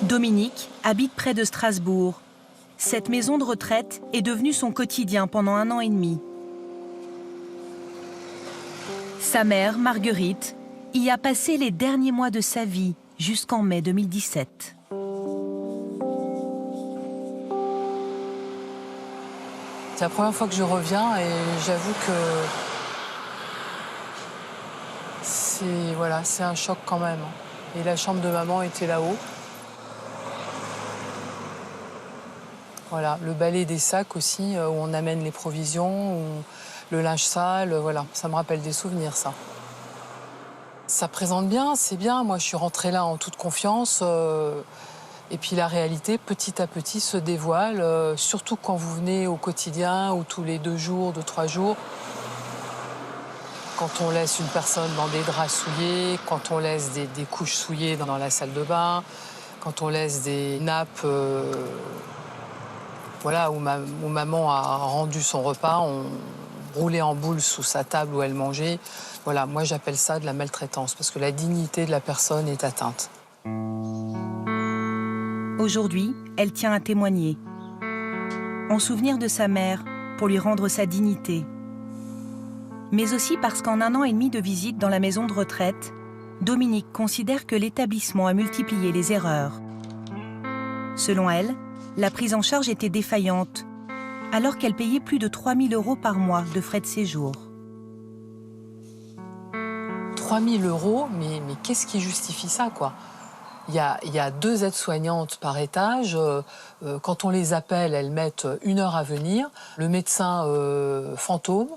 Dominique habite près de Strasbourg. Cette maison de retraite est devenue son quotidien pendant 1 an et demi. Sa mère, Marguerite, y a passé les derniers mois de sa vie jusqu'en mai 2017. C'est la première fois que je reviens et j'avoue que c'est un choc quand même. Et la chambre de maman était là-haut. Voilà, le balai des sacs aussi, où on amène les provisions, le linge sale, voilà, ça me rappelle des souvenirs, ça. Ça présente bien, c'est bien. Moi, je suis rentrée là en toute confiance. Et puis la réalité, petit à petit, se dévoile, surtout quand vous venez au quotidien ou tous les 2 jours, 2-3 jours. Quand on laisse une personne dans des draps souillés, quand on laisse des couches souillées dans la salle de bain, quand on laisse des nappes voilà, où maman a rendu son repas, on roulait en boule sous sa table où elle mangeait. Voilà, moi j'appelle ça de la maltraitance, parce que la dignité de la personne est atteinte. Aujourd'hui, elle tient à témoigner. En souvenir de sa mère, pour lui rendre sa dignité. Mais aussi parce qu'en 1 an et demi de visite dans la maison de retraite, Dominique considère que l'établissement a multiplié les erreurs. Selon elle, la prise en charge était défaillante, alors qu'elle payait plus de 3 000 € par mois de frais de séjour. 3 000 €, mais qu'est-ce qui justifie ça, quoi ? Il y a 2 aides-soignantes par étage. Quand on les appelle, elles mettent 1 heure à venir. Le médecin fantôme.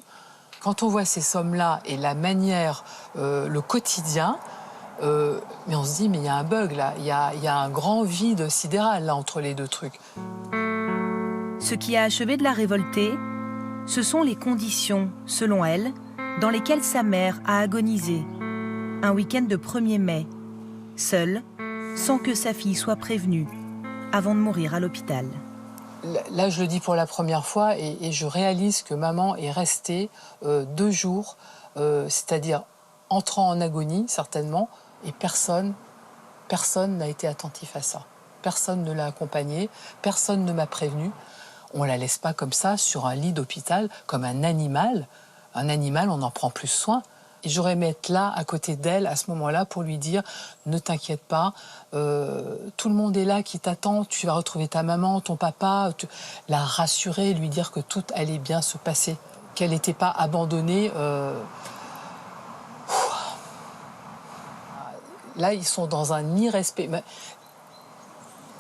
Quand on voit ces sommes-là et la manière, le quotidien, mais on se dit, mais il y a un bug là, il y a un grand vide sidéral là entre les 2 trucs. Ce qui a achevé de la révolter, ce sont les conditions, selon elle, dans lesquelles sa mère a agonisé. Un week-end de 1er mai, seule, sans que sa fille soit prévenue, avant de mourir à l'hôpital. Là, je le dis pour la première fois et je réalise que maman est restée 2 jours, c'est-à-dire entrant en agonie, certainement, et personne n'a été attentif à ça. Personne ne l'a accompagnée, personne ne m'a prévenue. On ne la laisse pas comme ça, sur un lit d'hôpital, comme un animal. Un animal, on en prend plus soin. Et j'aurais aimé être là, à côté d'elle, à ce moment-là, pour lui dire « Ne t'inquiète pas, tout le monde est là qui t'attend, tu vas retrouver ta maman, ton papa. » La rassurer, lui dire que tout allait bien se passer, qu'elle n'était pas abandonnée. Là, ils sont dans un irrespect.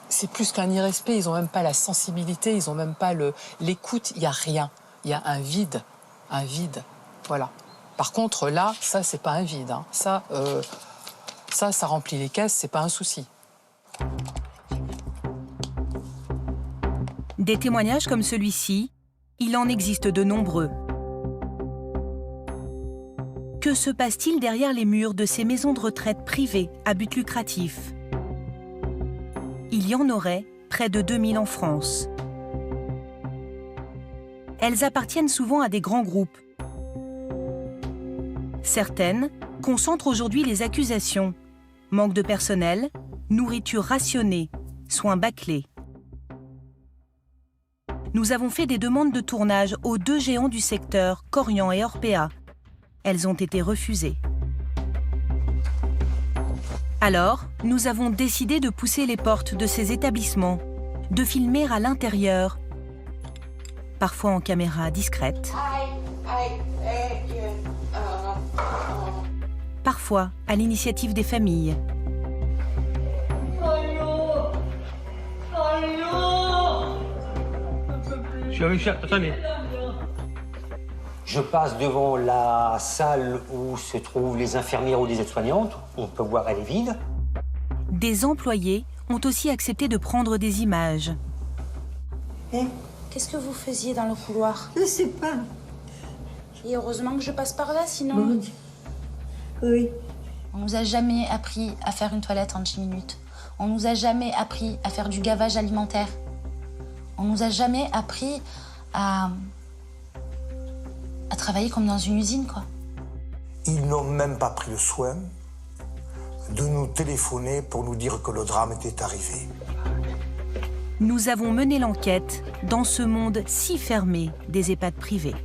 C'est plus qu'un irrespect, ils n'ont même pas la sensibilité, ils n'ont même pas l'écoute, il n'y a rien. Il y a un vide, voilà. Par contre, là, ça, c'est pas un vide. Hein. Ça remplit les caisses, c'est pas un souci. Des témoignages comme celui-ci, il en existe de nombreux. Que se passe-t-il derrière les murs de ces maisons de retraite privées à but lucratif? Il y en aurait près de 2000 en France. Elles appartiennent souvent à des grands groupes. Certaines concentrent aujourd'hui les accusations. Manque de personnel, nourriture rationnée, soins bâclés. Nous avons fait des demandes de tournage aux 2 géants du secteur, Korian et Orpea. Elles ont été refusées. Alors, nous avons décidé de pousser les portes de ces établissements, de filmer à l'intérieur, parfois en caméra discrète, parfois à l'initiative des familles. Je passe devant la salle où se trouvent les infirmières ou les aides-soignantes. On peut voir, elle est vide. Des employés ont aussi accepté de prendre des images. Qu'est-ce que vous faisiez dans le couloir? Je sais pas. Et heureusement que je passe par là, sinon... Oui. On nous a jamais appris à faire une toilette en 10 minutes. On nous a jamais appris à faire du gavage alimentaire. On nous a jamais appris à travailler comme dans une usine, quoi. Ils n'ont même pas pris le soin de nous téléphoner pour nous dire que le drame était arrivé. Nous avons mené l'enquête dans ce monde si fermé des EHPAD privés.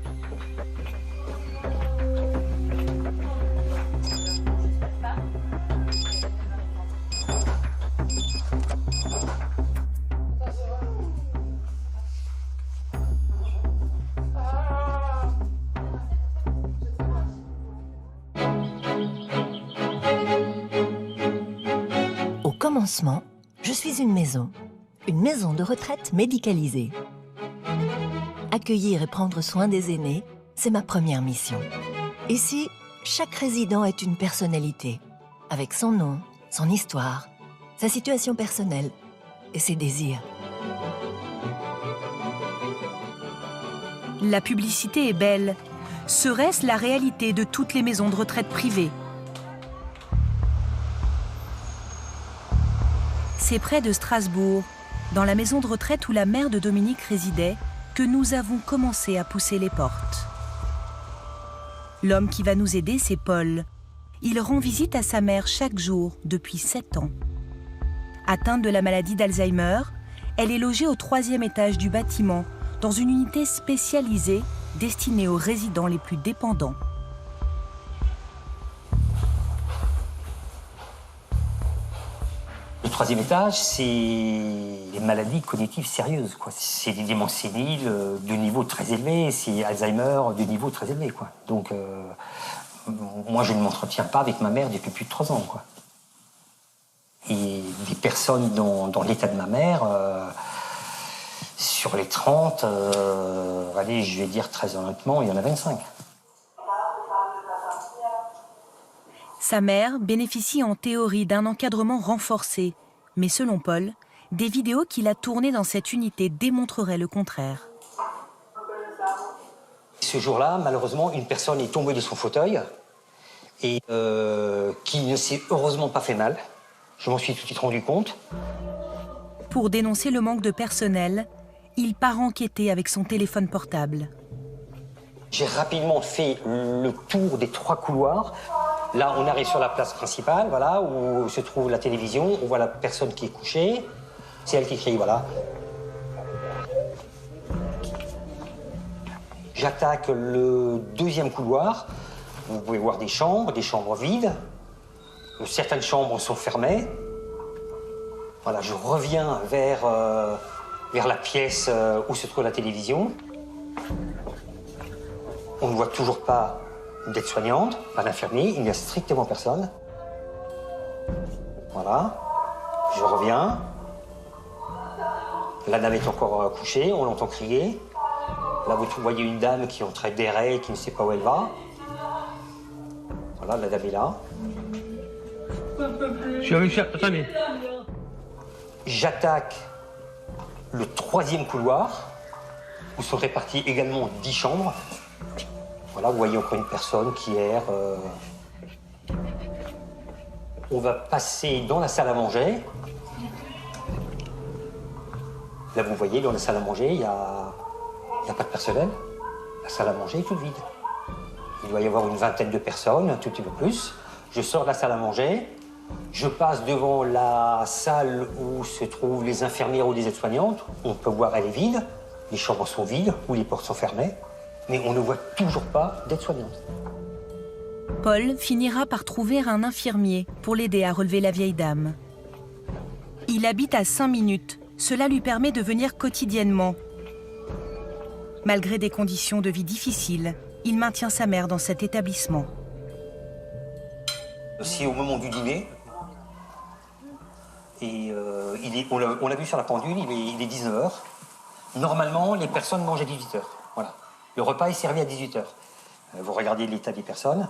Au commencement, je suis une maison de retraite médicalisée. Accueillir et prendre soin des aînés, c'est ma première mission. Ici, chaque résident est une personnalité, avec son nom, son histoire, sa situation personnelle et ses désirs. La publicité est belle. Serait-ce la réalité de toutes les maisons de retraite privées? C'est près de Strasbourg, dans la maison de retraite où la mère de Dominique résidait, que nous avons commencé à pousser les portes. L'homme qui va nous aider, c'est Paul. Il rend visite à sa mère chaque jour depuis 7 ans. Atteinte de la maladie d'Alzheimer, elle est logée au 3e étage du bâtiment, dans une unité spécialisée destinée aux résidents les plus dépendants. Le 3e étage, c'est les maladies cognitives sérieuses, quoi. C'est des démences séniles de niveau très élevé, c'est Alzheimer de niveau très élevé, quoi. Donc, moi, je ne m'entretiens pas avec ma mère depuis plus de 3 ans, quoi. Et des personnes dans l'état de ma mère, sur les 30, allez, je vais dire très honnêtement, il y en a 25. Sa mère bénéficie en théorie d'un encadrement renforcé, mais selon Paul, des vidéos qu'il a tournées dans cette unité démontreraient le contraire. Ce jour-là, malheureusement, une personne est tombée de son fauteuil et qui ne s'est heureusement pas fait mal. Je m'en suis tout de suite rendu compte. Pour dénoncer le manque de personnel, il part enquêter avec son téléphone portable. J'ai rapidement fait le tour des 3 couloirs. Là, on arrive sur la place principale, voilà, où se trouve la télévision. On voit la personne qui est couchée. C'est elle qui crie, voilà. J'attaque le 2e couloir. Vous pouvez voir des chambres vides. Certaines chambres sont fermées. Voilà, je reviens vers la pièce où se trouve la télévision. On ne voit toujours pas d'aide-soignante, pas d'infirmier, il n'y a strictement personne. Voilà, je reviens. La dame est encore couchée, on l'entend crier. Là, vous voyez une dame qui est en train d'errer, qui ne sait pas où elle va. Voilà, la dame est là. J'attaque le 3e couloir, où sont réparties également 10 chambres. Voilà, vous voyez encore une personne qui erre. On va passer dans la salle à manger. Là, vous voyez, dans la salle à manger, il n'y a pas de personnel. La salle à manger est toute vide. Il doit y avoir une vingtaine de personnes, un tout petit peu plus. Je sors de la salle à manger. Je passe devant la salle où se trouvent les infirmières ou les aides-soignantes. On peut voir, elle est vide. Les chambres sont vides ou les portes sont fermées. Mais on ne voit toujours pas d'aide-soignante. Paul finira par trouver un infirmier pour l'aider à relever la vieille dame. Il habite à 5 minutes. Cela lui permet de venir quotidiennement. Malgré des conditions de vie difficiles, il maintient sa mère dans cet établissement. C'est au moment du dîner. Et on l'a vu sur la pendule, il est 19h. Normalement, les personnes mangent à 18h. Voilà. Le repas est servi à 18h. Vous regardez l'état des personnes.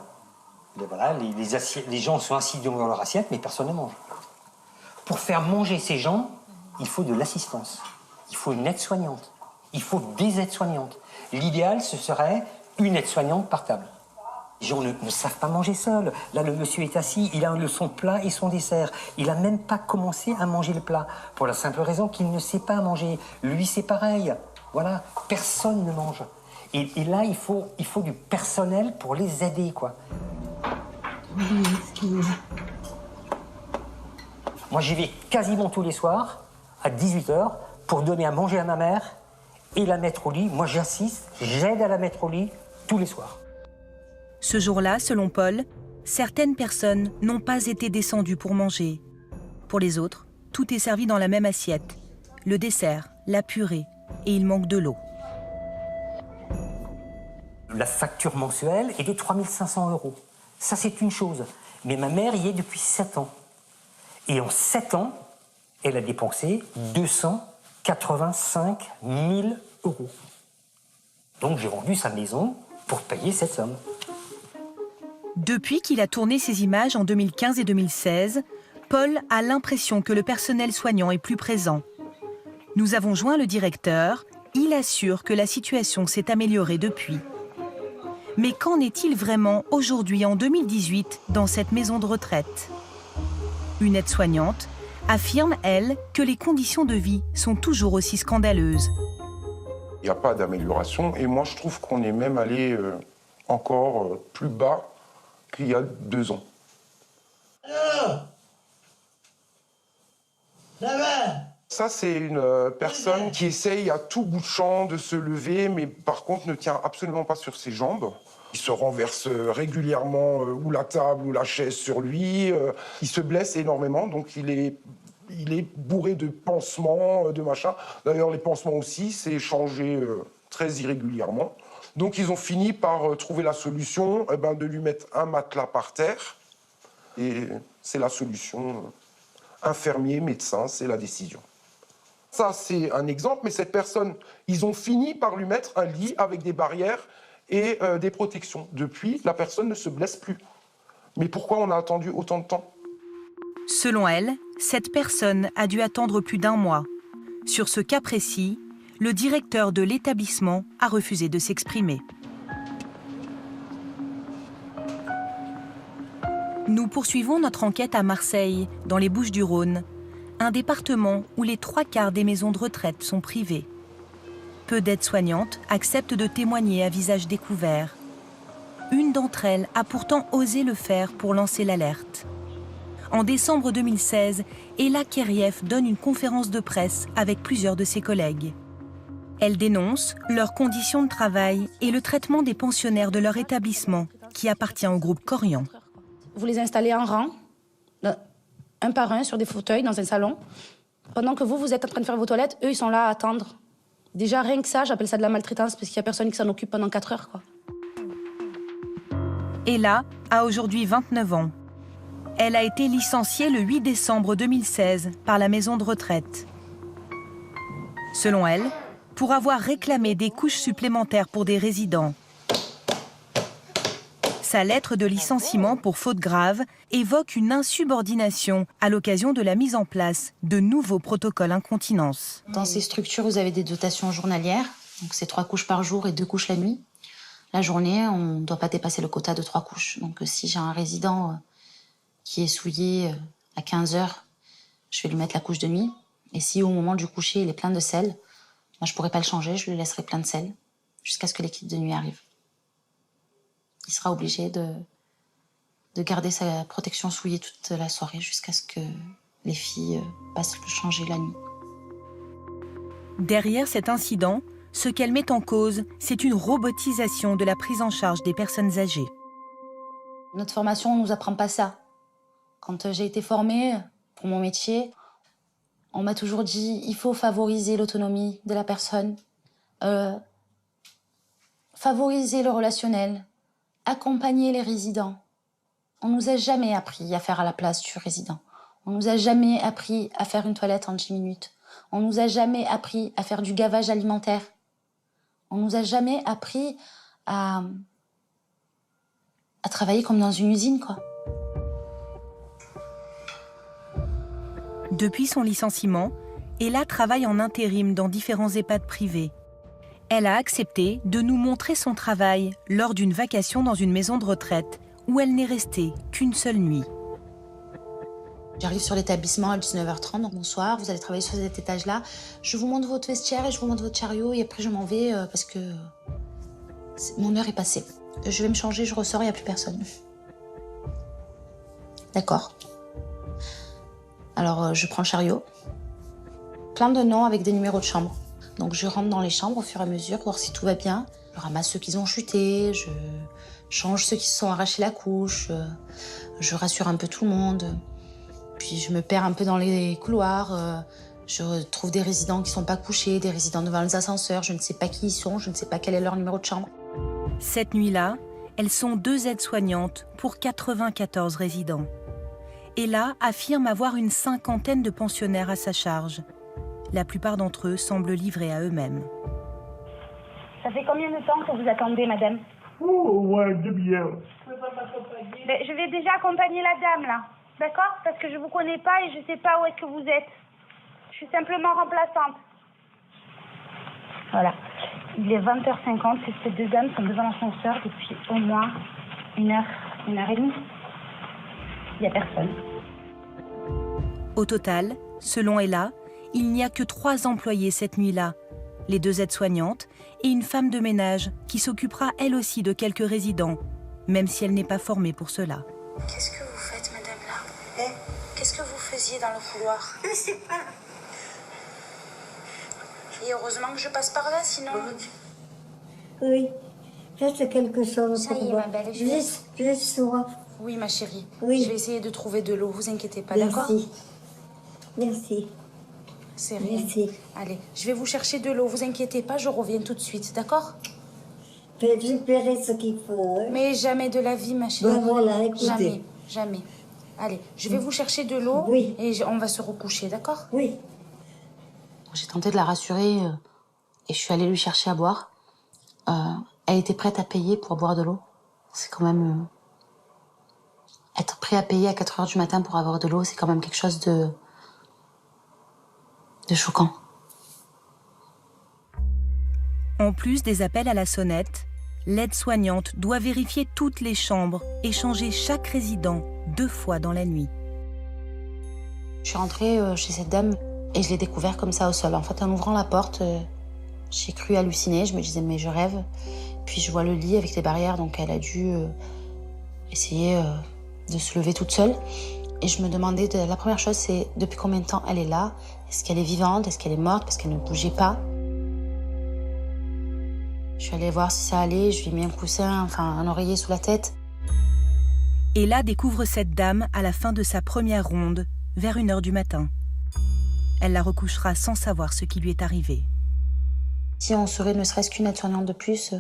Et voilà, les gens sont assis devant leur assiette, mais personne ne mange. Pour faire manger ces gens, il faut de l'assistance. Il faut une aide-soignante. Il faut des aides-soignantes. L'idéal, ce serait une aide-soignante par table. Les gens ne savent pas manger seuls. Là, le monsieur est assis, il a son plat et son dessert. Il n'a même pas commencé à manger le plat. Pour la simple raison qu'il ne sait pas manger. Lui, c'est pareil. Voilà, personne ne mange. Et là, il faut du personnel pour les aider, quoi. Moi, j'y vais quasiment tous les soirs, à 18h, pour donner à manger à ma mère et la mettre au lit. Moi, j'assiste, j'aide à la mettre au lit tous les soirs. Ce jour-là, selon Paul, certaines personnes n'ont pas été descendues pour manger. Pour les autres, tout est servi dans la même assiette. Le dessert, la purée, et il manque de l'eau. La facture mensuelle est de 3 500 €. Ça, c'est une chose. Mais ma mère y est depuis 7 ans. Et en 7 ans, elle a dépensé 285 000 €. Donc j'ai vendu sa maison pour payer cette somme. Depuis qu'il a tourné ces images en 2015 et 2016, Paul a l'impression que le personnel soignant est plus présent. Nous avons joint le directeur, il assure que la situation s'est améliorée depuis. Mais qu'en est-il vraiment aujourd'hui, en 2018, dans cette maison de retraite ? Une aide-soignante affirme, elle, que les conditions de vie sont toujours aussi scandaleuses. Il n'y a pas d'amélioration et moi je trouve qu'on est même allé encore plus bas qu'il y a 2 ans. Ça, c'est une personne qui essaye à tout bout de champ de se lever, mais par contre ne tient absolument pas sur ses jambes. Il se renverse régulièrement ou la table ou la chaise sur lui. Il se blesse énormément, donc il est bourré de pansements, de machin. D'ailleurs, les pansements aussi, c'est changé très irrégulièrement. Donc ils ont fini par trouver la solution de lui mettre un matelas par terre. Et c'est la solution. Infirmier, médecin, c'est la décision. Ça, c'est un exemple, mais cette personne, ils ont fini par lui mettre un lit avec des barrières et des protections. Depuis, la personne ne se blesse plus. Mais pourquoi on a attendu autant de temps ? Selon elle, cette personne a dû attendre plus d'1 mois. Sur ce cas précis, le directeur de l'établissement a refusé de s'exprimer. Nous poursuivons notre enquête à Marseille, dans les Bouches-du-Rhône, un département où les 3/4 des maisons de retraite sont privées. Peu d'aides-soignantes acceptent de témoigner à visage découvert. Une d'entre elles a pourtant osé le faire pour lancer l'alerte. En décembre 2016, Ella Keriev donne une conférence de presse avec plusieurs de ses collègues. Elle dénonce leurs conditions de travail et le traitement des pensionnaires de leur établissement, qui appartient au groupe Corian. Vous les installez en rang, un par un, sur des fauteuils, dans un salon. Pendant que vous êtes en train de faire vos toilettes, eux, ils sont là à attendre. Déjà, rien que ça, j'appelle ça de la maltraitance, parce qu'il n'y a personne qui s'en occupe pendant 4 heures, quoi. Ella a aujourd'hui 29 ans. Elle a été licenciée le 8 décembre 2016 par la maison de retraite. Selon elle, pour avoir réclamé des couches supplémentaires pour des résidents. Sa lettre de licenciement pour faute grave évoque une insubordination à l'occasion de la mise en place de nouveaux protocoles incontinence. Dans ces structures, vous avez des dotations journalières, donc c'est 3 couches par jour et 2 couches la nuit. La journée, on ne doit pas dépasser le quota de 3 couches. Donc si j'ai un résident qui est souillé à 15 heures, je vais lui mettre la couche de nuit. Et si au moment du coucher, il est plein de sel, moi, je ne pourrai pas le changer, je lui laisserai plein de sel jusqu'à ce que l'équipe de nuit arrive. Il sera obligé de garder sa protection souillée toute la soirée jusqu'à ce que les filles passent le changer la nuit. Derrière cet incident, ce qu'elle met en cause, c'est une robotisation de la prise en charge des personnes âgées. Notre formation ne nous apprend pas ça. Quand j'ai été formée pour mon métier, on m'a toujours dit il faut favoriser l'autonomie de la personne, favoriser le relationnel, accompagner les résidents. On nous a jamais appris à faire à la place du résident. On nous a jamais appris à faire une toilette en 10 minutes. On nous a jamais appris à faire du gavage alimentaire. On nous a jamais appris à travailler comme dans une usine, quoi. Depuis son licenciement, Ella travaille en intérim dans différents EHPAD privés. Elle a accepté de nous montrer son travail lors d'une vacation dans une maison de retraite où elle n'est restée qu'une seule nuit. J'arrive sur l'établissement à 19h30, donc bonsoir, vous allez travailler sur cet étage-là. Je vous montre votre vestiaire et je vous montre votre chariot et après je m'en vais parce que mon heure est passée. Je vais me changer, je ressors, il n'y a plus personne. D'accord. Alors, je prends le chariot. Plein de noms avec des numéros de chambre. Donc, je rentre dans les chambres au fur et à mesure pour voir si tout va bien. Je ramasse ceux qui ont chuté, je change ceux qui se sont arrachés la couche, je rassure un peu tout le monde. Puis, je me perds un peu dans les couloirs. Je trouve des résidents qui ne sont pas couchés, des résidents devant les ascenseurs. Je ne sais pas qui ils sont, je ne sais pas quel est leur numéro de chambre. Cette nuit-là, elles sont 2 aides-soignantes pour 94 résidents. Ella affirme avoir une 50aine de pensionnaires à sa charge. La plupart d'entre eux semblent livrés à eux-mêmes. Ça fait combien de temps que vous attendez, madame? Au moins une demi-heure. Ben, je vais déjà accompagner la dame, là. D'accord? Parce que je vous connais pas et je sais pas où est-ce que vous êtes. Je suis simplement remplaçante. Voilà. Il est 20h50 et ces 2 dames sont devant l'ascenseur depuis au moins 1 heure et demie. Il n'y a personne. Au total, selon Ella, il n'y a que 3 employés cette nuit-là. Les 2 aides-soignantes et une femme de ménage qui s'occupera elle aussi de quelques résidents, même si elle n'est pas formée pour cela. Qu'est-ce que vous faites, madame, là? Qu'est-ce que vous faisiez dans le couloir? Je sais pas. Et heureusement que je passe par là, sinon... Oui. Reste quelque chose. Ça y est, ma belle, je J'ai soif. Oui, ma chérie. Oui. Je vais essayer de trouver de l'eau, vous inquiétez pas, d'accord? Merci. Merci. C'est rien. Merci. Allez, je vais vous chercher de l'eau, vous inquiétez pas, je reviens tout de suite, d'accord? Je vais récupérer ce qu'il faut. Hein. Mais jamais de la vie, ma chérie. Ben voilà, écoutez. Jamais, jamais. Allez, je vais vous chercher de l'eau Oui. et on va se recoucher, d'accord? Oui. J'ai tenté de la rassurer et je suis allée lui chercher à boire. Elle était prête à payer pour boire de l'eau. C'est quand même... être prêt à payer à 4h du matin pour avoir de l'eau, c'est quand même quelque chose de choquant. En plus des appels à la sonnette, l'aide-soignante doit vérifier toutes les chambres et changer chaque résident 2 fois dans la nuit. Je suis rentrée chez cette dame et je l'ai découvert comme ça au sol. En fait, en ouvrant la porte, j'ai cru halluciner. Je me disais, mais je rêve. Puis je vois le lit avec les barrières, donc elle a dû essayer de se lever toute seule. Et je me demandais, la première chose, c'est depuis combien de temps elle est là? Est-ce qu'elle est vivante? Est-ce qu'elle est morte? Parce qu'elle ne bougeait pas. Je suis allée voir si ça allait. Je lui ai mis un coussin, enfin un oreiller sous la tête. Ella découvre cette dame à la fin de sa première ronde, vers 1h du matin. Elle la recouchera sans savoir ce qui lui est arrivé. Si on serait ne serait-ce qu'une aide-soignante de plus,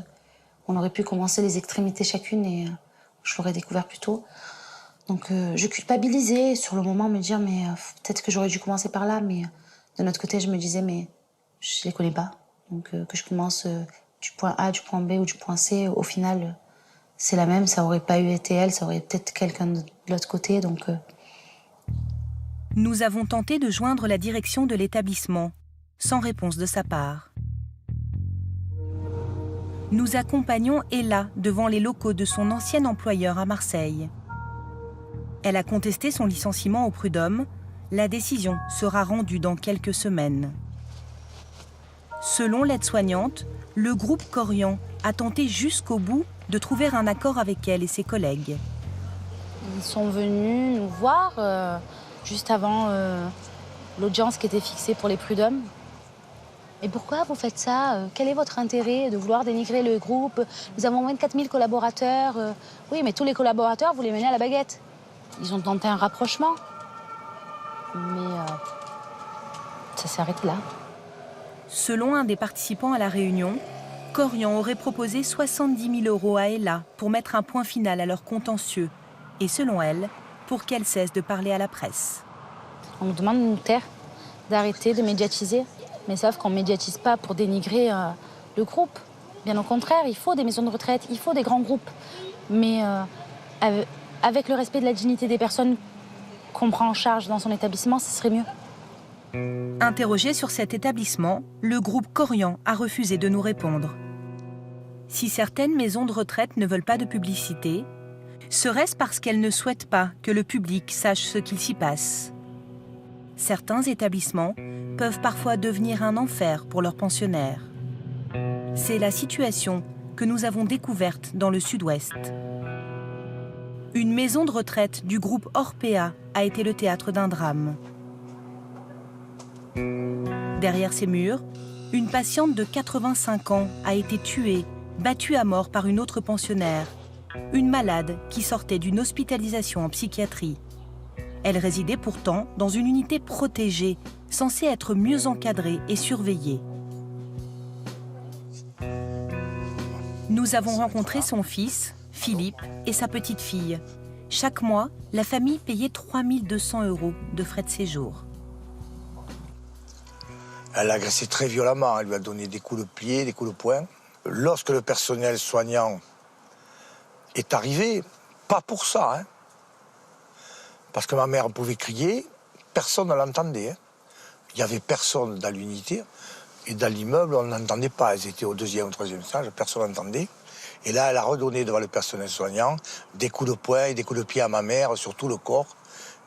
on aurait pu commencer les extrémités chacune et je l'aurais découvert plus tôt. Donc je culpabilisais sur le moment, me dire mais peut-être que j'aurais dû commencer par là, mais de notre côté je me disais mais je les connais pas. Donc que je commence du point A, du point B ou du point C, au final c'est la même, ça aurait pas été elle, ça aurait peut-être quelqu'un de l'autre côté, donc... Nous avons tenté de joindre la direction de l'établissement, sans réponse de sa part. Nous accompagnons Ella devant les locaux de son ancien employeur à Marseille. Elle a contesté son licenciement au prud'homme. La décision sera rendue dans quelques semaines. Selon l'aide-soignante, le groupe Corian a tenté jusqu'au bout de trouver un accord avec elle et ses collègues. Ils sont venus nous voir juste avant l'audience qui était fixée pour les prud'hommes. Et pourquoi vous faites ça? Quel est votre intérêt de vouloir dénigrer le groupe? Nous avons 24 000 collaborateurs. Oui, mais tous les collaborateurs, vous les menez à la baguette. Ils ont tenté un rapprochement. Mais ça s'est arrêté là. Selon un des participants à la réunion, Corian aurait proposé 70 000 € à Ella pour mettre un point final à leur contentieux. Et selon elle, pour qu'elle cesse de parler à la presse. On nous demande de nous taire, d'arrêter de médiatiser. Mais sauf qu'on ne médiatise pas pour dénigrer le groupe. Bien au contraire, il faut des maisons de retraite, il faut des grands groupes. Mais avec le respect de la dignité des personnes qu'on prend en charge dans son établissement, ce serait mieux. Interrogé sur cet établissement, le groupe Corian a refusé de nous répondre. Si certaines maisons de retraite ne veulent pas de publicité, serait-ce parce qu'elles ne souhaitent pas que le public sache ce qu'il s'y passe? Certains établissements peuvent parfois devenir un enfer pour leurs pensionnaires. C'est la situation que nous avons découverte dans le Sud-Ouest. Une maison de retraite du groupe Orpea a été le théâtre d'un drame. Derrière ces murs, une patiente de 85 ans a été tuée, battue à mort par une autre pensionnaire, une malade qui sortait d'une hospitalisation en psychiatrie. Elle résidait pourtant dans une unité protégée, censée être mieux encadrée et surveillée. Nous avons rencontré son fils, Philippe, et sa petite-fille. Chaque mois, la famille payait 3 200 € de frais de séjour. Elle l'a agressé très violemment, elle lui a donné des coups de pied, des coups de poing. Lorsque le personnel soignant est arrivé, pas pour ça, hein, parce que ma mère pouvait crier, personne ne l'entendait. Hein. Il n'y avait personne dans l'unité, et dans l'immeuble, on n'entendait pas. Elles étaient au 2e ou 3e étage, personne n'entendait. Et là, elle a redonné devant le personnel soignant des coups de poing et des coups de pied à ma mère sur tout le corps,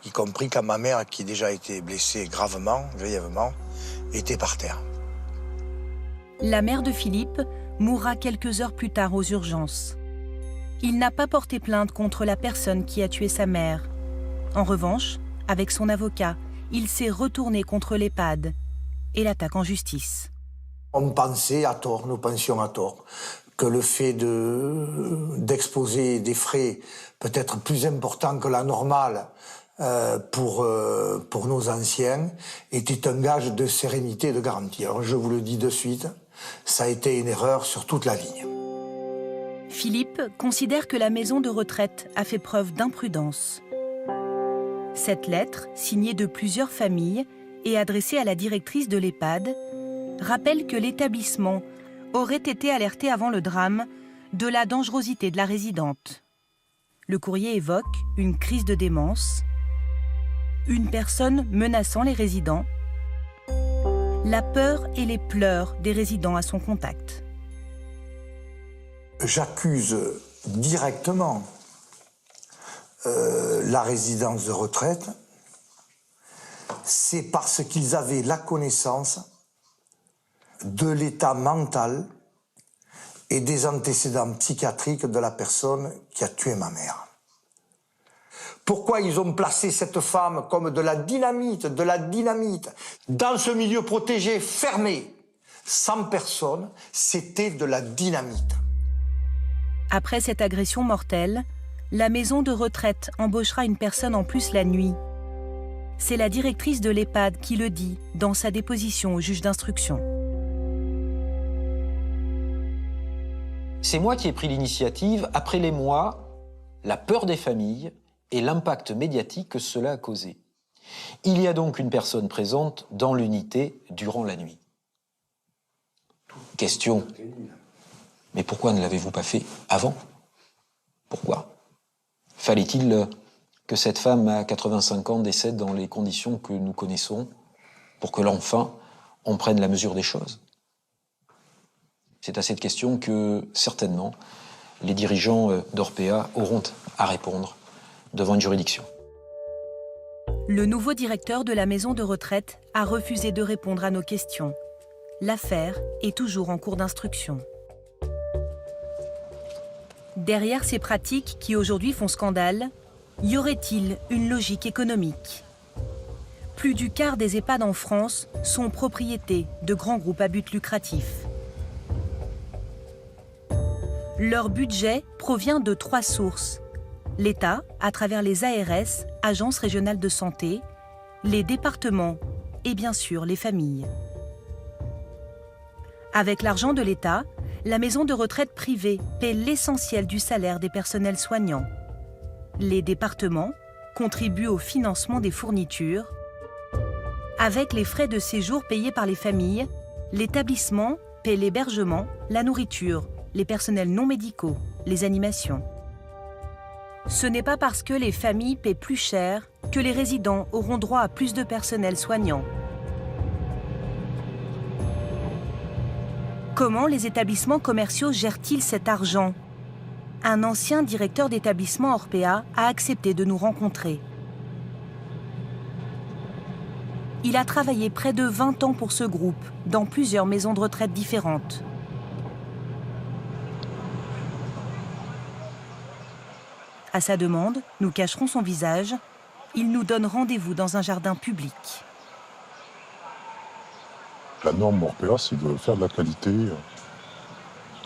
y compris quand ma mère, qui déjà été blessée gravement, grièvement, était par terre. La mère de Philippe mourra quelques heures plus tard aux urgences. Il n'a pas porté plainte contre la personne qui a tué sa mère. En revanche, avec son avocat, il s'est retourné contre l'EHPAD et l'attaque en justice. On pensait à tort, nous pensions à tort, que le fait d'exposer des frais peut-être plus importants que la normale pour nos anciens était un gage de sérénité et de garantie. Alors je vous le dis de suite, ça a été une erreur sur toute la ligne. Philippe considère que la maison de retraite a fait preuve d'imprudence. Cette lettre, signée de plusieurs familles et adressée à la directrice de l'EHPAD, rappelle que l'établissement aurait été alerté avant le drame de la dangerosité de la résidente. Le courrier évoque une crise de démence, une personne menaçant les résidents, la peur et les pleurs des résidents à son contact. J'accuse directement la résidence de retraite, c'est parce qu'ils avaient la connaissance de l'état mental et des antécédents psychiatriques de la personne qui a tué ma mère. Pourquoi ils ont placé cette femme comme de la dynamite, dans ce milieu protégé, fermé, sans personne, c'était de la dynamite. Après cette agression mortelle, la maison de retraite embauchera une personne en plus la nuit. C'est la directrice de l'EHPAD qui le dit dans sa déposition au juge d'instruction. C'est moi qui ai pris l'initiative, après les mois, la peur des familles et l'impact médiatique que cela a causé. Il y a donc une personne présente dans l'unité durant la nuit. Question. Mais pourquoi ne l'avez-vous pas fait avant? Pourquoi? Fallait-il que cette femme à 85 ans décède dans les conditions que nous connaissons pour que l'enfant on prenne la mesure des choses? C'est à cette question que, certainement, les dirigeants d'Orpea auront à répondre devant une juridiction. Le nouveau directeur de la maison de retraite a refusé de répondre à nos questions. L'affaire est toujours en cours d'instruction. Derrière ces pratiques qui aujourd'hui font scandale, y aurait-il une logique économique? Plus du quart des EHPAD en France sont propriétés de grands groupes à but lucratif. Leur budget provient de 3 sources. L'État, à travers les ARS, agences régionales de santé, les départements et bien sûr les familles. Avec l'argent de l'État, la maison de retraite privée paie l'essentiel du salaire des personnels soignants. Les départements contribuent au financement des fournitures. Avec les frais de séjour payés par les familles, l'établissement paie l'hébergement, la nourriture, les personnels non médicaux, les animations. Ce n'est pas parce que les familles paient plus cher que les résidents auront droit à plus de personnel soignant. Comment les établissements commerciaux gèrent-ils cet argent? Un ancien directeur d'établissement Orpea a accepté de nous rencontrer. Il a travaillé près de 20 ans pour ce groupe, dans plusieurs maisons de retraite différentes. À sa demande, nous cacherons son visage. Il nous donne rendez-vous dans un jardin public. La norme Orpea, c'est de faire de la qualité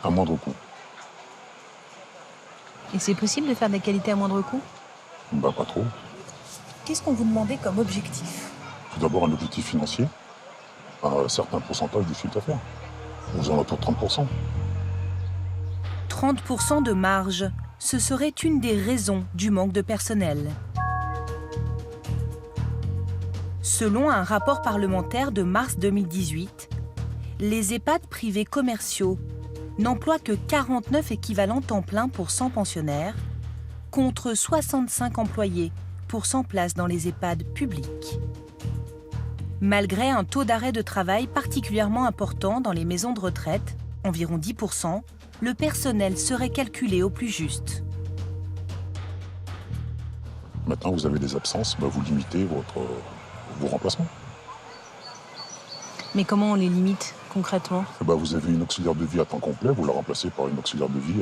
à moindre coût. Et c'est possible de faire de la qualité à moindre coût? Bah, pas trop. Qu'est-ce qu'on vous demandait comme objectif? Tout d'abord, un objectif financier, un certain pourcentage du chiffre d'affaires. Aux alentours de 30%. 30% de marge, ce serait une des raisons du manque de personnel. Selon un rapport parlementaire de mars 2018, les EHPAD privés commerciaux n'emploient que 49 équivalents temps plein pour 100 pensionnaires, contre 65 employés pour 100 places dans les EHPAD publics. Malgré un taux d'arrêt de travail particulièrement important dans les maisons de retraite, environ 10%, le personnel serait calculé au plus juste. Maintenant, vous avez des absences, bah, vous limitez vos remplacements. Mais comment on les limite concrètement? Bah, vous avez une auxiliaire de vie à temps complet, vous la remplacez par une auxiliaire de vie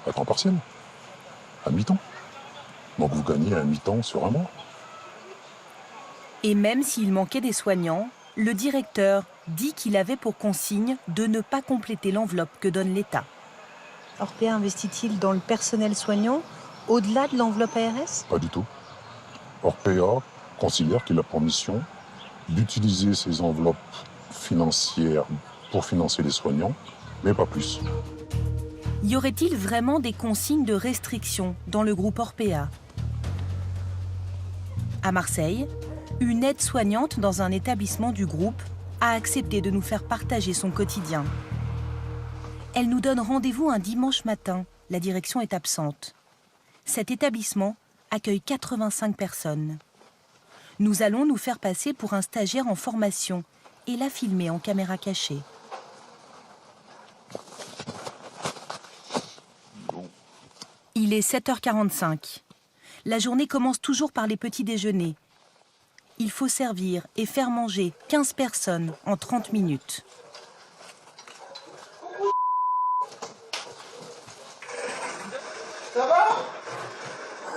à temps partiel, à mi-temps. Donc vous gagnez à mi-temps sur un mois. Et même s'il manquait des soignants, le directeur dit qu'il avait pour consigne de ne pas compléter l'enveloppe que donne l'État. Orpea investit-il dans le personnel soignant au-delà de l'enveloppe ARS? Pas du tout. Orpea considère qu'il a pour mission d'utiliser ces enveloppes financières pour financer les soignants, mais pas plus. Y aurait-il vraiment des consignes de restriction dans le groupe Orpea? À Marseille, une aide-soignante dans un établissement du groupe a accepté de nous faire partager son quotidien. Elle nous donne rendez-vous un dimanche matin. La direction est absente. Cet établissement accueille 85 personnes. Nous allons nous faire passer pour un stagiaire en formation et la filmer en caméra cachée. Il est 7h45. La journée commence toujours par les petits déjeuners. Il faut servir et faire manger 15 personnes en 30 minutes. Ça va?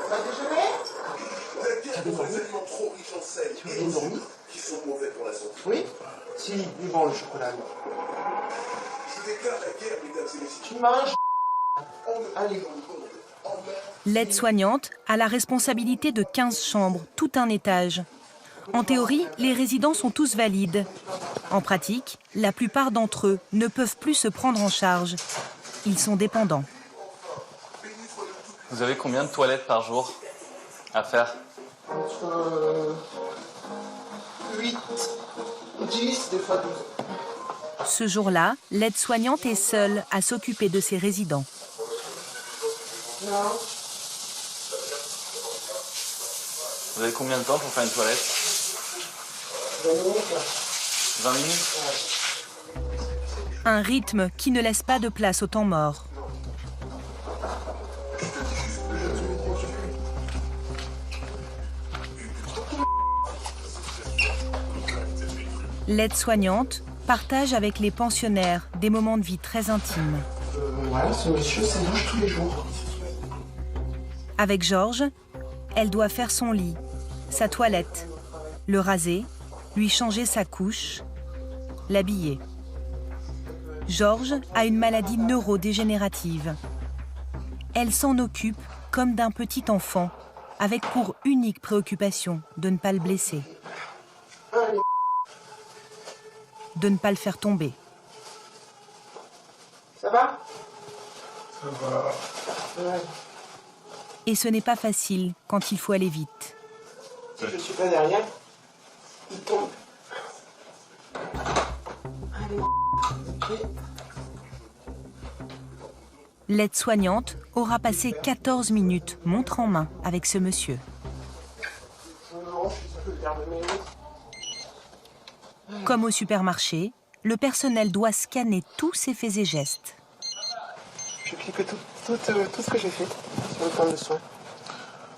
T'as déjeuné? Vous avez des aliments trop riches en sel et en sucre qui sont mauvais pour la santé. Oui? Si, il bon le chocolat. Je déclare la guerre, mesdames et messieurs. Tu manges? Allez. L'aide-soignante a la responsabilité de 15 chambres, tout un étage. En théorie, les résidents sont tous valides. En pratique, la plupart d'entre eux ne peuvent plus se prendre en charge. Ils sont dépendants. Vous avez combien de toilettes par jour à faire? Entre 8, 10, des fois 12. Ce jour-là, l'aide-soignante est seule à s'occuper de ses résidents. Non. Vous avez combien de temps pour faire une toilette? 20 minutes. 20 minutes? Un rythme qui ne laisse pas de place au temps mort. L'aide-soignante partage avec les pensionnaires des moments de vie très intimes. Voilà, ce monsieur se douche tous les jours. Avec Georges, elle doit faire son lit, sa toilette, le raser, lui changer sa couche, l'habiller. Georges a une maladie neurodégénérative. Elle s'en occupe comme d'un petit enfant, avec pour unique préoccupation de ne pas le blesser, de ne pas le faire tomber. Ça va? Ça va. Ouais. Et ce n'est pas facile quand il faut aller vite. Si je suis pas derrière, il tombe. Allez, ok. L'aide-soignante aura passé 14 minutes montre en main avec ce monsieur. Non, je suis un peu fermé. Comme au supermarché, le personnel doit scanner tous ses faits et gestes. Je clique tout ce que j'ai fait sur le plan de soins.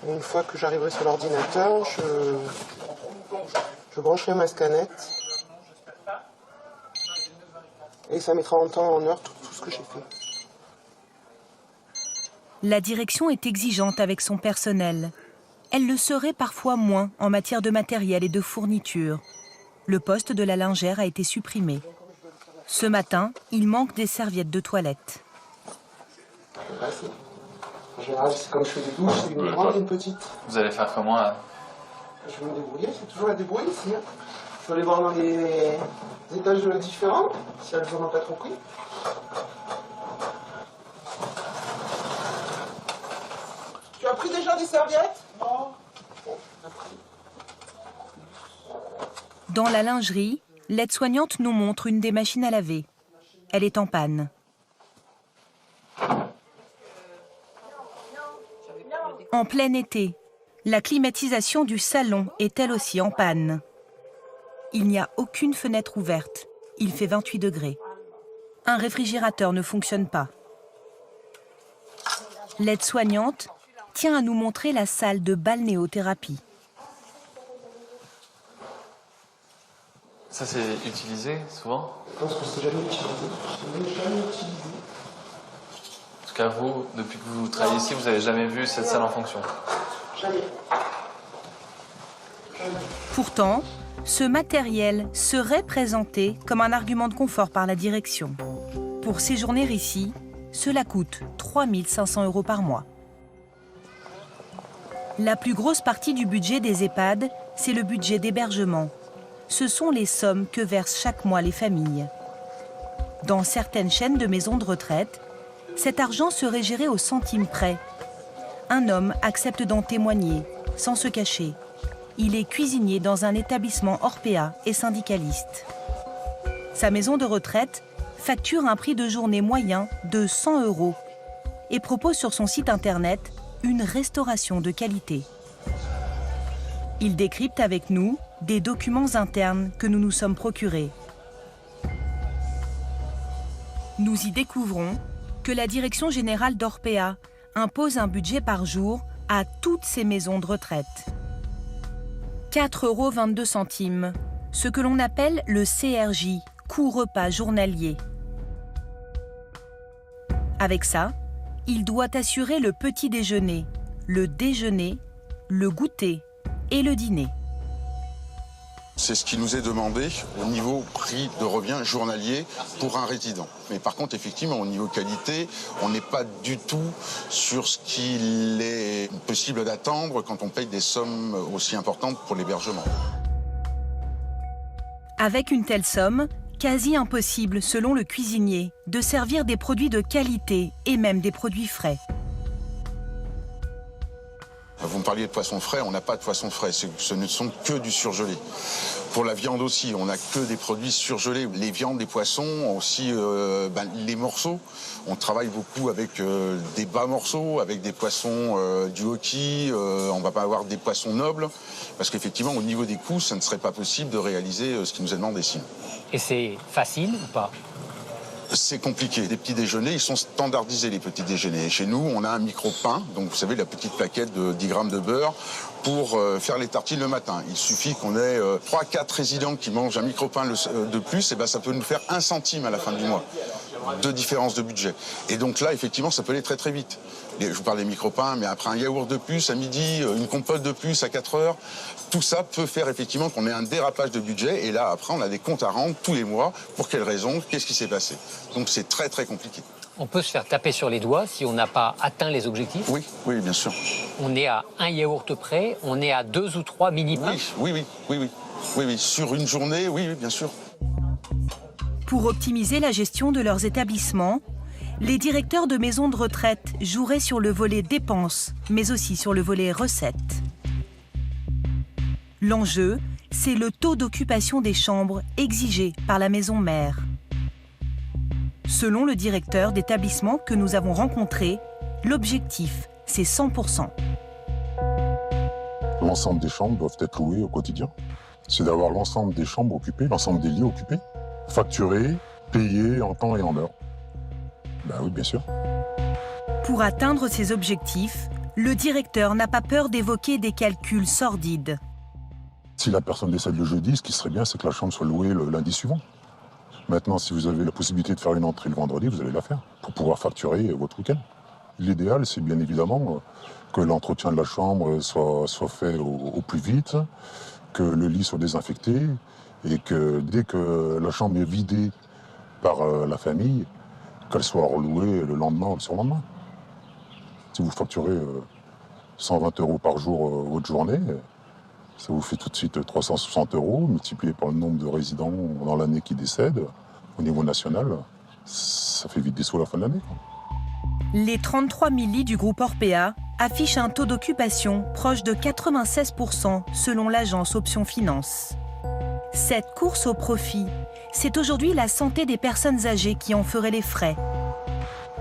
Et une fois que j'arriverai sur l'ordinateur, je brancherai ma scanette. Et ça mettra en temps, en heure, tout ce que j'ai fait. La direction est exigeante avec son personnel. Elle le serait parfois moins en matière de matériel et de fourniture. Le poste de la lingère a été supprimé. Ce matin, il manque des serviettes de toilette. En général, c'est comme je fais des douches, c'est une grande et une petite. Vous allez faire comment là? Je vais me débrouiller, c'est toujours la débrouille ici. Hein. Je vais aller voir dans les étages différents, si elles en ont pas trop pris. Tu as pris déjà des serviettes? Non. Dans la lingerie, l'aide-soignante nous montre une des machines à laver. Elle est en panne. En plein été, la climatisation du salon est elle aussi en panne. Il n'y a aucune fenêtre ouverte. Il fait 28 degrés. Un réfrigérateur ne fonctionne pas. L'aide-soignante tient à nous montrer la salle de balnéothérapie. Ça, c'est utilisé souvent? Je pense que c'est jamais utilisé. C'est jamais utilisé. En tout cas, vous, depuis que vous travaillez ici, vous n'avez jamais vu cette salle en fonction? Jamais. Pourtant, ce matériel serait présenté comme un argument de confort par la direction. Pour séjourner ici, cela coûte 3 500 € par mois. La plus grosse partie du budget des EHPAD, c'est le budget d'hébergement. Ce sont les sommes que versent chaque mois les familles. Dans certaines chaînes de maisons de retraite, cet argent serait géré au centime près. Un homme accepte d'en témoigner, sans se cacher. Il est cuisinier dans un établissement Orpea et syndicaliste. Sa maison de retraite facture un prix de journée moyen de 100 € et propose sur son site internet une restauration de qualité. Il décrypte avec nous des documents internes que nous nous sommes procurés. Nous y découvrons que la Direction générale d'Orpea impose un budget par jour à toutes ces maisons de retraite. 4,22 €, ce que l'on appelle le CRJ, coût repas journalier. Avec ça, il doit assurer le petit déjeuner, le déjeuner, le goûter et le dîner. C'est ce qui nous est demandé au niveau prix de revient journalier pour un résident. Mais par contre, effectivement, au niveau qualité, on n'est pas du tout sur ce qu'il est possible d'attendre quand on paye des sommes aussi importantes pour l'hébergement. Avec une telle somme, quasi impossible, selon le cuisinier, de servir des produits de qualité et même des produits frais. Vous me parliez de poisson frais, on n'a pas de poisson frais, ce ne sont que du surgelé. Pour la viande aussi, on n'a que des produits surgelés. Les viandes, les poissons, aussi les morceaux. On travaille beaucoup avec des bas morceaux, avec des poissons du hockey. On ne va pas avoir des poissons nobles, parce qu'effectivement, au niveau des coûts, ça ne serait pas possible de réaliser ce qui nous est demandé ici. Et c'est facile ou pas ? C'est compliqué. Les petits déjeuners, ils sont standardisés, les petits déjeuners. Chez nous, on a un micro-pain, donc vous savez, la petite plaquette de 10 grammes de beurre, pour faire les tartines le matin. Il suffit qu'on ait 3-4 résidents qui mangent un micro-pain de plus, et ben ça peut nous faire 1 centime à la fin du mois de différence de budget. Et donc là, effectivement, ça peut aller très très vite. Je vous parle des micro-pains, mais après un yaourt de plus à midi, une compote de plus à 4 heures, tout ça peut faire effectivement qu'on ait un dérapage de budget. Et là, après, on a des comptes à rendre tous les mois. Pour quelles raisons? Qu'est-ce qui s'est passé? Donc c'est très très compliqué. On peut se faire taper sur les doigts si on n'a pas atteint les objectifs? Oui, oui, bien sûr. On est à un yaourt près, on est à 2 ou 3 mini-pains? Oui. Sur une journée, oui, bien sûr. Pour optimiser la gestion de leurs établissements, les directeurs de maisons de retraite joueraient sur le volet dépenses, mais aussi sur le volet recettes. L'enjeu, c'est le taux d'occupation des chambres exigé par la maison mère. Selon le directeur d'établissement que nous avons rencontré, l'objectif, c'est 100%. L'ensemble des chambres doivent être louées au quotidien. C'est d'avoir l'ensemble des chambres occupées, l'ensemble des lits occupés, facturés, payés en temps et en heure. Ben oui, bien sûr. Pour atteindre ces objectifs, le directeur n'a pas peur d'évoquer des calculs sordides. Si la personne décède le jeudi, ce qui serait bien, c'est que la chambre soit louée le lundi suivant. Maintenant, si vous avez la possibilité de faire une entrée le vendredi, vous allez la faire pour pouvoir facturer votre week-end. L'idéal, c'est bien évidemment que l'entretien de la chambre soit fait au plus vite, que le lit soit désinfecté Et que dès que la chambre est vidée par la famille, qu'elle soit relouée le lendemain ou le surlendemain. Si vous facturez 120 € par jour votre journée, ça vous fait tout de suite 360 € multiplié par le nombre de résidents dans l'année qui décèdent. Au niveau national, ça fait vite des sous à la fin de l'année. Les 33 000 lits du groupe Orpea affichent un taux d'occupation proche de 96% selon l'agence Option Finance. Cette course au profit, c'est aujourd'hui la santé des personnes âgées qui en ferait les frais.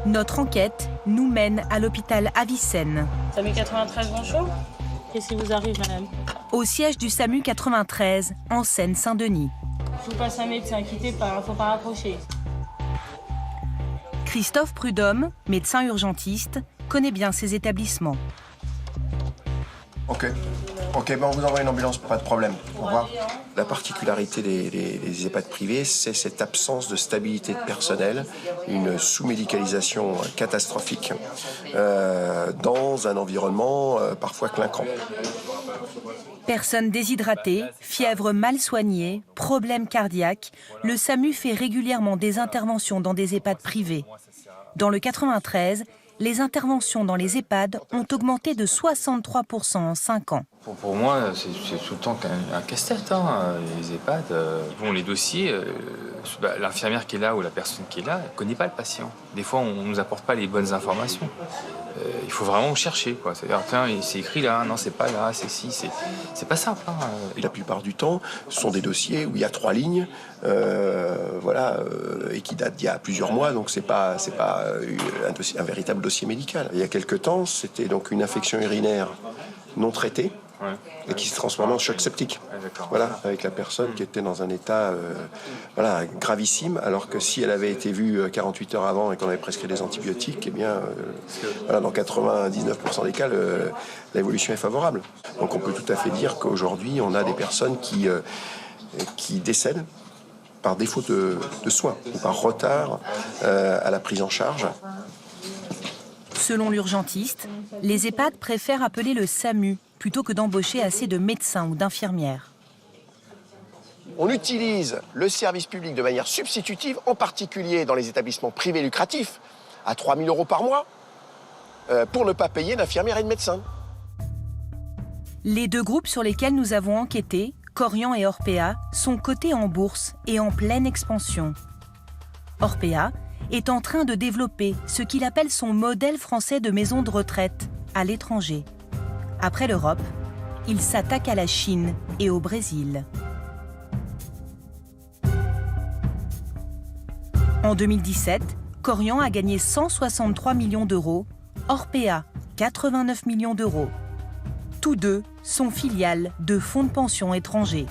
Notre enquête nous mène à l'hôpital Avicenne. SAMU 93, bonjour. Qu'est-ce qui vous arrive, madame? Au siège du SAMU 93, en Seine-Saint-Denis. Je vous passe un médecin, quittez pas, faut pas rapprocher. Christophe Prudhomme, médecin urgentiste, connaît bien ces établissements. Ok, ben on vous envoie une ambulance, pas de problème. Au revoir. La particularité des EHPAD privés, c'est cette absence de stabilité de personnel, une sous-médicalisation catastrophique dans un environnement parfois clinquant. Personnes déshydratées, fièvre mal soignée, problèmes cardiaques, le SAMU fait régulièrement des interventions dans des EHPAD privés. Dans le 93, les interventions dans les EHPAD ont augmenté de 63% en 5 ans. Pour moi, c'est tout le temps un casse-tête, les EHPAD. Bon, les dossiers, l'infirmière qui est là ou la personne qui est là, elle ne connaît pas le patient. Des fois, on ne nous apporte pas les bonnes informations. Il faut vraiment chercher, quoi. C'est-à-dire, tiens, c'est écrit là, non, c'est pas là, c'est si, c'est pas simple. Et la plupart du temps, ce sont des dossiers où il y a 3 lignes, et qui datent d'il y a plusieurs mois, donc c'est pas un véritable dossier médical. Il y a quelque temps, c'était donc une infection urinaire non traitée. Ouais. Et qui se transformait en choc septique. Voilà, avec la personne qui était dans un état gravissime, alors que si elle avait été vue 48 heures avant et qu'on avait prescrit des antibiotiques, eh bien, dans 99% des cas, l'évolution est favorable. Donc on peut tout à fait dire qu'aujourd'hui, on a des personnes qui décèdent par défaut de soins ou par retard à la prise en charge. Selon l'urgentiste, les EHPAD préfèrent appeler le SAMU plutôt que d'embaucher assez de médecins ou d'infirmières. On utilise le service public de manière substitutive, en particulier dans les établissements privés lucratifs, à 3 000 € par mois, pour ne pas payer d'infirmières et de médecins. Les deux groupes sur lesquels nous avons enquêté, Korian et Orpea, sont cotés en bourse et en pleine expansion. Orpea est en train de développer ce qu'il appelle son modèle français de maison de retraite à l'étranger. Après l'Europe, il s'attaque à la Chine et au Brésil. En 2017, Korian a gagné 163 millions d'euros, Orpea 89 millions d'euros. Tous deux sont filiales de fonds de pension étrangers.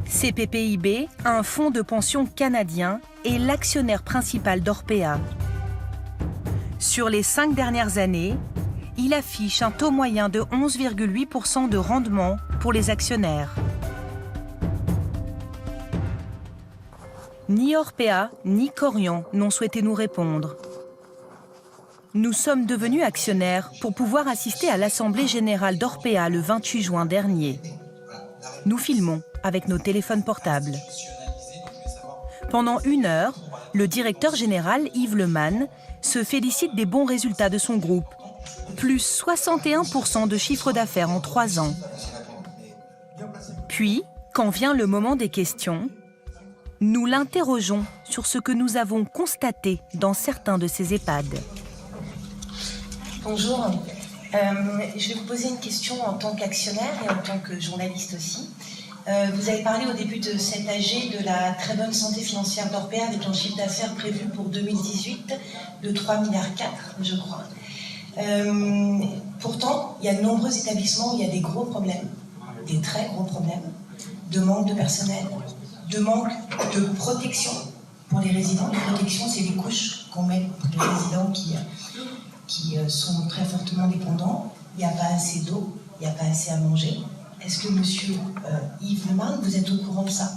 CPPIB, un fonds de pension canadien, est l'actionnaire principal d'Orpea. Sur les 5 dernières années, il affiche un taux moyen de 11,8% de rendement pour les actionnaires. Ni Orpea, ni Korian n'ont souhaité nous répondre. Nous sommes devenus actionnaires pour pouvoir assister à l'Assemblée générale d'Orpea le 28 juin dernier. Nous filmons avec nos téléphones portables. Pendant 1 heure, le directeur général Yves Lemann se félicite des bons résultats de son groupe. Plus 61% de chiffre d'affaires en 3 ans. Puis, quand vient le moment des questions, nous l'interrogeons sur ce que nous avons constaté dans certains de ces EHPAD. Bonjour. Je vais vous poser une question en tant qu'actionnaire et en tant que journaliste aussi. Vous avez parlé au début de cet AG de la très bonne santé financière d'Orpea avec un chiffre d'affaires prévu pour 2018 de 3,4 milliards, je crois. Pourtant, il y a de nombreux établissements où il y a des gros problèmes, des très gros problèmes, de manque de personnel, de manque de protection pour les résidents. La protection, c'est les couches qu'on met pour les résidents qui sont très fortement dépendants. Il n'y a pas assez d'eau, il n'y a pas assez à manger. Est-ce que monsieur Yves Lemann, vous êtes au courant de ça?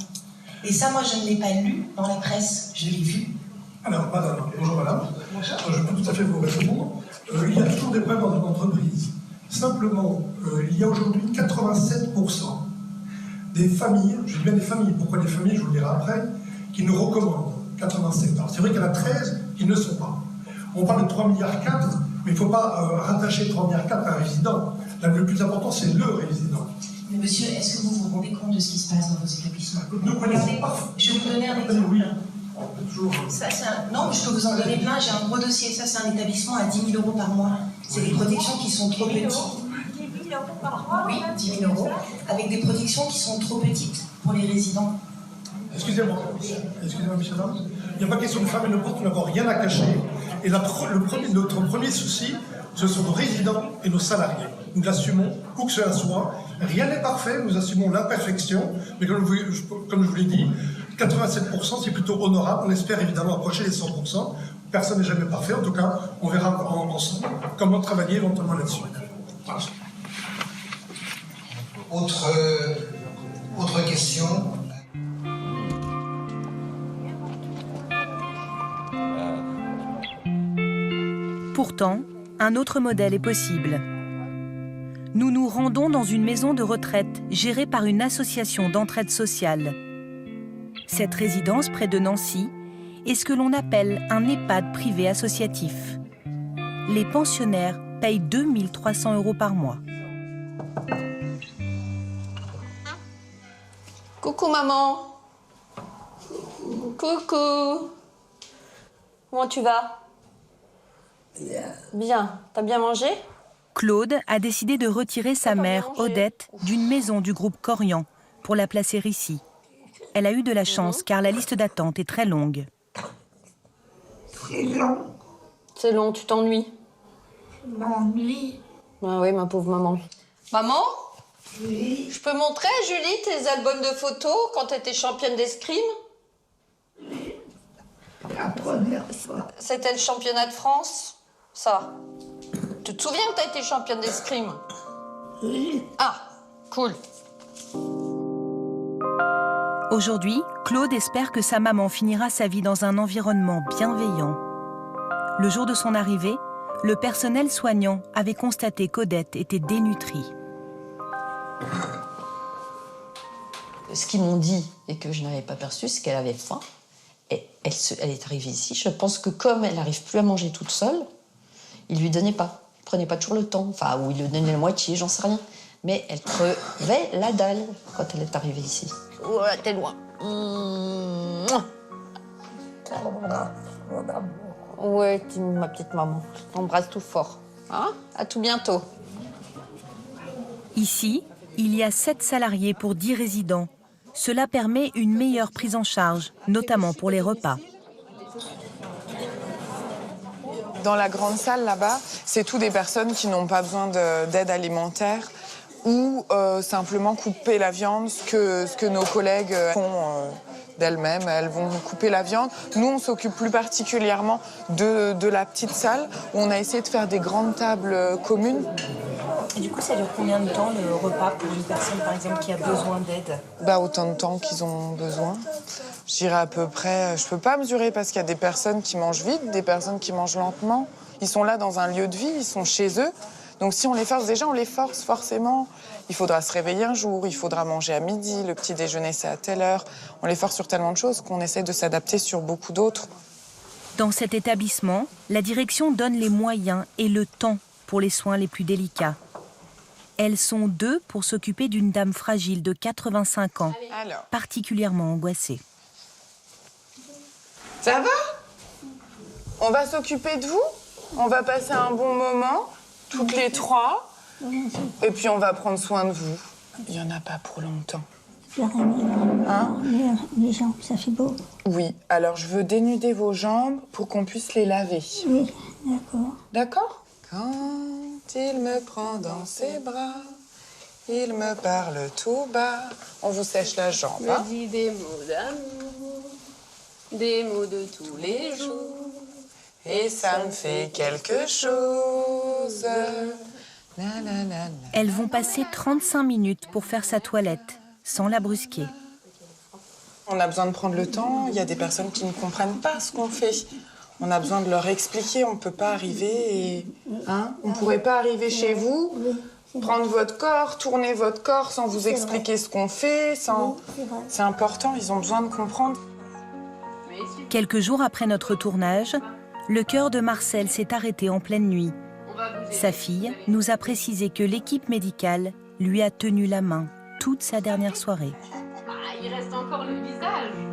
Et ça, moi, je ne l'ai pas lu dans la presse, je l'ai vu. Alors, madame, bonjour madame. Je peux tout à fait vous répondre. Il y a toujours des problèmes dans une entreprise. Simplement, il y a aujourd'hui 87% des familles, je dis bien des familles, pourquoi des familles, je vous le dirai après, qui nous recommandent 87 ans. C'est vrai qu'il y en a 13 qui ne le sont pas. On parle de 3,4 milliards, mais il ne faut pas rattacher 3,4 milliards à un résident. Là, le plus important, c'est le résident. Mais monsieur, est-ce que vous vous rendez compte de ce qui se passe dans vos établissements? Regardez, je vais vous donner un exemple. Oui. Ça, non, je peux vous en donner plein, j'ai un gros dossier. Ça, c'est un établissement à 10 000 € par mois. C'est des protections qui sont trop petites. 10 000 € par mois? Oui, 10 000 €, avec des protections qui sont trop petites pour les résidents. Excusez-moi, monsieur Dame. Il n'y a pas question de fermer nos portes, nous n'avons rien à cacher. Et notre premier souci, ce sont nos résidents et nos salariés. Nous l'assumons, où que cela soit. Rien n'est parfait, nous assumons l'imperfection. Mais comme je vous l'ai dit, 87%, c'est plutôt honorable. On espère évidemment approcher les 100%. Personne n'est jamais parfait. En tout cas, on verra ensemble comment travailler éventuellement là-dessus. Autre question. Pourtant, un autre modèle est possible. Nous nous rendons dans une maison de retraite gérée par une association d'entraide sociale. Cette résidence près de Nancy est ce que l'on appelle un EHPAD privé associatif. Les pensionnaires payent 2 300 € par mois. Coucou maman. Coucou. Comment tu vas? Bien. T'as bien mangé? Claude a décidé de retirer sa mère, Odette, d'une maison du groupe Corian pour la placer ici. Elle a eu de la chance car la liste d'attente est très longue. C'est long. C'est long, tu t'ennuies? Je m'ennuie. Ah oui, ma pauvre maman. Maman? Oui. Je peux montrer à Julie tes albums de photos quand t'étais championne d'escrime? La première fois. C'était le championnat de France? Ça. Tu te souviens que t'as été championne d'escrime? Oui. Ah, cool. Aujourd'hui, Claude espère que sa maman finira sa vie dans un environnement bienveillant. Le jour de son arrivée, le personnel soignant avait constaté qu'Odette était dénutrie. Ce qu'ils m'ont dit et que je n'avais pas perçu, c'est qu'elle avait faim. Et elle est arrivée ici. Je pense que comme elle n'arrive plus à manger toute seule, il lui donnait pas. Il prenait pas toujours le temps. Enfin, ou il lui donnait la moitié, j'en sais rien. Mais elle crevait la dalle quand elle est arrivée ici. Oh là, t'es loin. Ouais, ma petite maman. Je t'embrasse tout fort. Hein? À tout bientôt. Ici, il y a 7 salariés pour 10 résidents. Cela permet une meilleure prise en charge, notamment pour les repas. Dans la grande salle là-bas, c'est tout des personnes qui n'ont pas besoin d'aide alimentaire ou simplement couper la viande, ce que nos collègues font d'elles-mêmes. Elles vont couper la viande. Nous, on s'occupe plus particulièrement de la petite salle où on a essayé de faire des grandes tables communes. Et du coup, ça dure combien de temps le repas pour une personne, par exemple, qui a besoin d'aide? Autant de temps qu'ils ont besoin. Je dirais à peu près, je peux pas mesurer parce qu'il y a des personnes qui mangent vite, des personnes qui mangent lentement. Ils sont là dans un lieu de vie, ils sont chez eux. Donc si on les force, déjà on les force forcément. Il faudra se réveiller un jour, il faudra manger à midi, le petit déjeuner c'est à telle heure. On les force sur tellement de choses qu'on essaie de s'adapter sur beaucoup d'autres. Dans cet établissement, la direction donne les moyens et le temps pour les soins les plus délicats. Elles sont 2 pour s'occuper d'une dame fragile de 85 ans, particulièrement angoissée. Ça va? On va s'occuper de vous, on va passer un bon moment, toutes les 3, et puis on va prendre soin de vous. Il n'y en a pas pour longtemps. Hein? Les jambes, ça fait beau. Oui, alors je veux dénuder vos jambes pour qu'on puisse les laver. Oui, d'accord. D'accord? Quand il me prend dans ses bras, il me parle tout bas. On vous sèche la jambe, hein? Me dit des mots d'amour, des mots de tous les jours. Et ça me fait quelque chose. Elles vont passer 35 minutes pour faire sa toilette, sans la brusquer. On a besoin de prendre le temps. Il y a des personnes qui ne comprennent pas ce qu'on fait. On a besoin de leur expliquer. On ne peut pas arriver et... Hein? On ne pourrait pas arriver chez vous, Prendre votre corps, tourner votre corps sans vous expliquer ce qu'on fait, sans... C'est important, ils ont besoin de comprendre. Quelques jours après notre tournage, le cœur de Marcel s'est arrêté en pleine nuit. Sa fille nous a précisé que l'équipe médicale lui a tenu la main toute sa dernière soirée. Il reste encore le visage.